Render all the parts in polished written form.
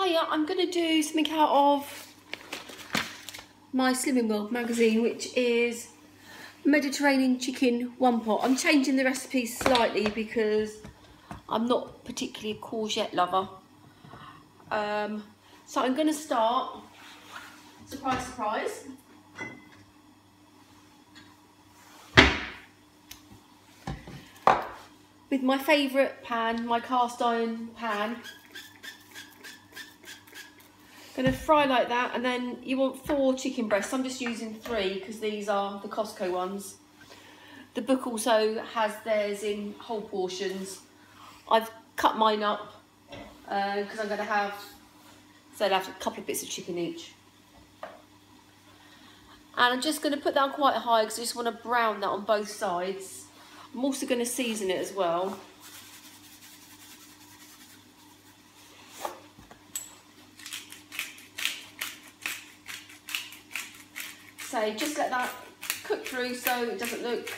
Hiya, I'm going to do something out of my Slimming World magazine, which is Mediterranean chicken one pot. I'm changing the recipe slightly because I'm not particularly a courgette lover. So I'm going to start, surprise, surprise, with my favourite pan, my cast iron pan. Going to fry like that, and then you want 4 chicken breasts. I'm just using 3 because these are the Costco ones. The book also has theirs in whole portions. I've cut mine up because I'm going to have, so I'll have a couple of bits of chicken each. And I'm just going to put that on quite high because I just want to brown that on both sides. I'm also going to season it as well. So just let that cook through so it doesn't look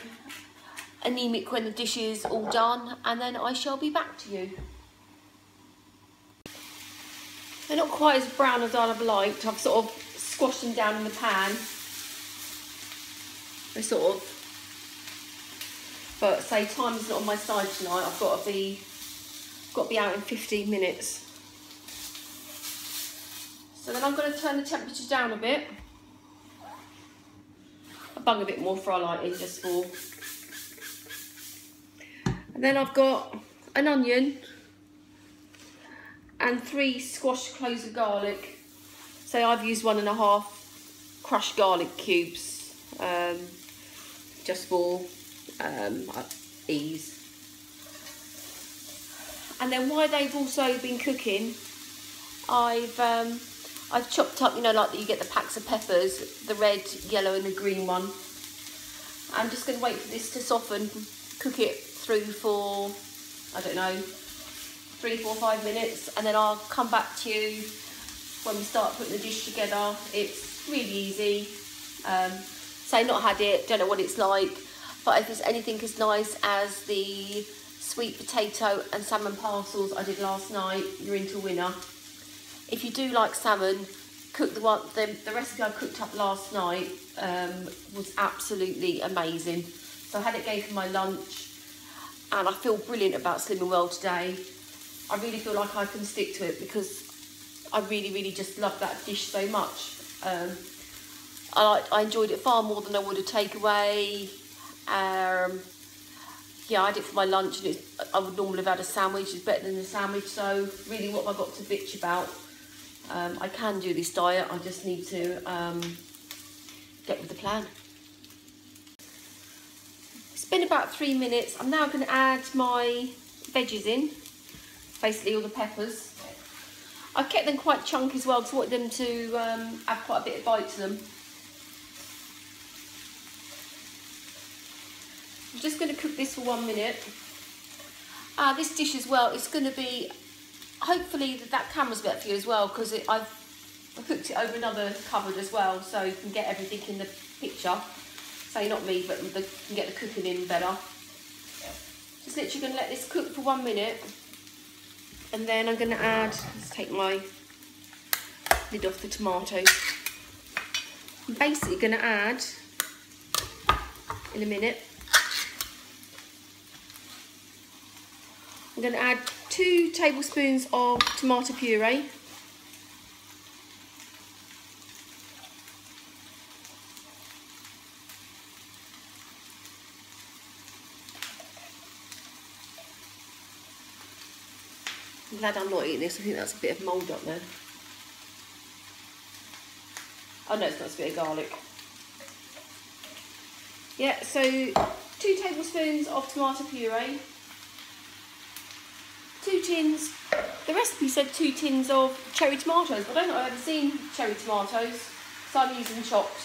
anemic when the dish is all done, and then I shall be back to you. They're not quite as brown as I'd have liked. I've sort of squashed them down in the pan. They're sort of, but say time is not on my side tonight. I've got to be out in 15 minutes. So then I'm going to turn the temperature down a bit. I bung a bit more for our lighting, just for. And then I've got an onion and 3 squashed cloves of garlic. So I've used 1.5 crushed garlic cubes, just for ease. And then while they've also been cooking, I've chopped up, you know, like you get the packs of peppers, the red, yellow and the green one. I'm just going to wait for this to soften, cook it through for, I don't know, 3, 4, 5 minutes, and then I'll come back to you when we start putting the dish together. It's really easy. Say not had it, don't know what it's like, but if there's anything as nice as the sweet potato and salmon parcels I did last night, you're into winner. If you do like salmon, cook the recipe I cooked up last night was absolutely amazing. So I had it again for my lunch, and I feel brilliant about Slimming World today. I really feel like I can stick to it because I really just love that dish so much. I enjoyed it far more than I would have takeaway. Yeah, I had it for my lunch, and I would normally have had a sandwich. It's better than a sandwich, so really what have I got to bitch about? I can do this diet, I just need to get with the plan. It's been about 3 minutes. I'm now going to add my veggies in, basically all the peppers. I've kept them quite chunky as well because I wanted them to have quite a bit of bite to them. I'm just going to cook this for 1 minute. This dish as well, it's going to be, hopefully that camera's better for you as well, because I've cooked it over another cupboard as well, so you can get everything in the picture. So not me, but you can get the cooking in better. Just literally going to let this cook for 1 minute, and then I'm going to add, let's take my lid off the tomatoes. I'm basically going to add, in a minute, I'm going to add 2 tablespoons of tomato puree. I'm glad I'm not eating this. I think that's a bit of mould up there. Oh no, it's not, a bit of garlic. Yeah, so 2 tablespoons of tomato puree. 2 tins, the recipe said 2 tins of cherry tomatoes, but I don't know I've ever seen cherry tomatoes, so I'm using chopped,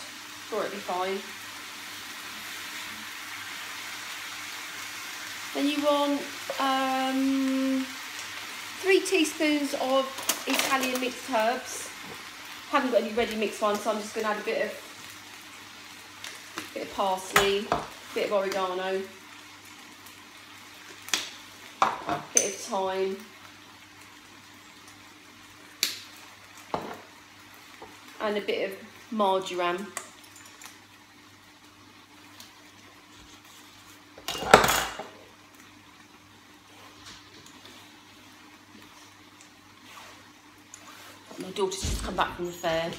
sure it'll be fine. Then you want 3 teaspoons of Italian mixed herbs. Haven't got any ready mixed ones, so I'm just going to add a bit of parsley, a bit of oregano, a bit of thyme, and a bit of marjoram. My daughter's just come back from the fair.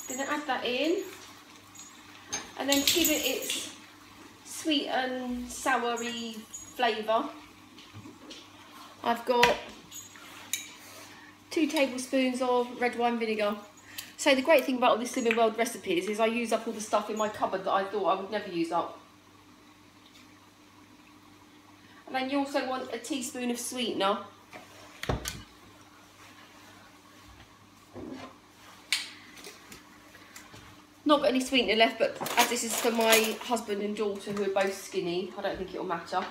Gonna add that in, and then to give it its sweet and soury flavour, I've got 2 tablespoons of red wine vinegar. So the great thing about all these Slimming World recipes is I use up all the stuff in my cupboard that I thought I would never use up. And then you also want a teaspoon of sweetener. Not got any sweetener left, but as this is for my husband and daughter who are both skinny, I don't think it'll matter.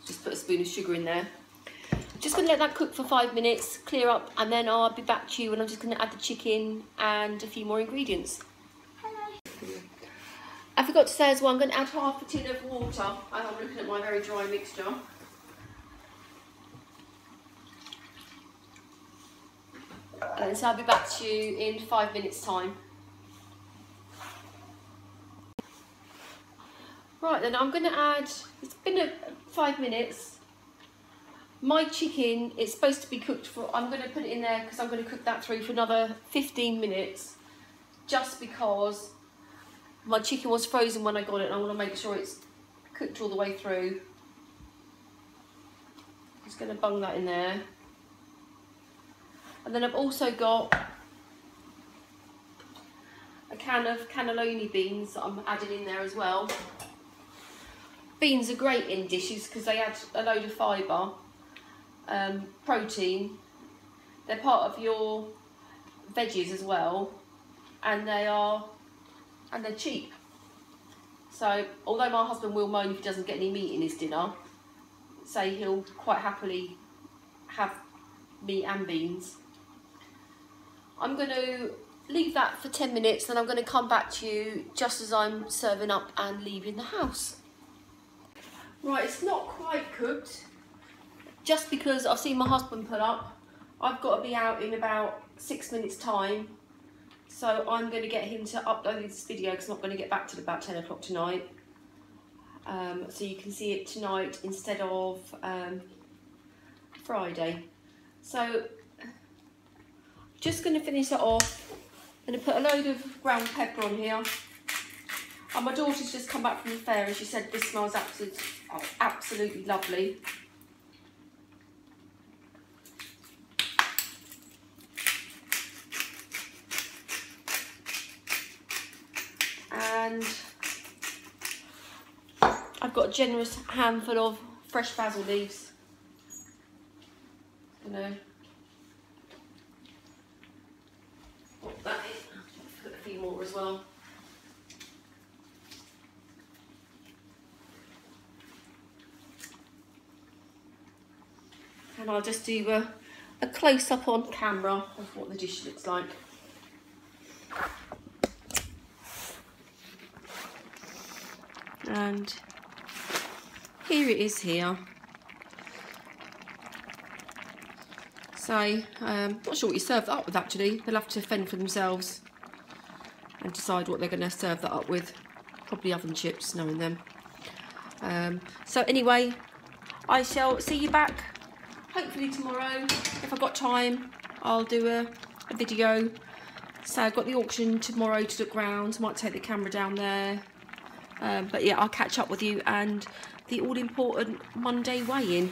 Just put a spoon of sugar in there. Just going to let that cook for 5 minutes, clear up, and then I'll be back to you, and I'm just going to add the chicken and a few more ingredients. Hello. I forgot to say as well, I'm going to add half a tin of water, and I'm looking at my very dry mixture. And so I'll be back to you in 5 minutes time. Right then, I'm going to add, it's been 5 minutes. My chicken is supposed to be cooked for, I'm going to put it in there because I'm going to cook that through for another 15 minutes. Just because my chicken was frozen when I got it, and I want to make sure it's cooked all the way through. Just going to bung that in there. And then I've also got a can of cannellini beans that I'm adding in there as well. Beans are great in dishes because they add a load of fibre, protein. They're part of your veggies as well, and they're cheap. So although my husband will moan if he doesn't get any meat in his dinner, say he'll quite happily have meat and beans. I'm going to leave that for 10 minutes, then I'm going to come back to you just as I'm serving up and leaving the house. Right, it's not quite cooked, just because I've seen my husband put up. I've got to be out in about 6 minutes time, so I'm going to get him to upload this video because I'm not going to get back till about 10 o'clock tonight. So you can see it tonight instead of Friday. So just going to finish it off. I'm going to put a load of ground pepper on here. And my daughter's just come back from the fair and she said this smells absolutely lovely. And I've got a generous handful of fresh basil leaves. You know, put that in. Put a few more as well. And I'll just do a close-up on camera of what the dish looks like. And here it is here. So, not sure what you serve that up with actually. They'll have to fend for themselves and decide what they're going to serve that up with. Probably oven chips, knowing them. So anyway, I shall see you back hopefully tomorrow. If I've got time, I'll do a video. So I've got the auction tomorrow to look round. Might take the camera down there. But yeah, I'll catch up with you and the all-important Monday weigh-in.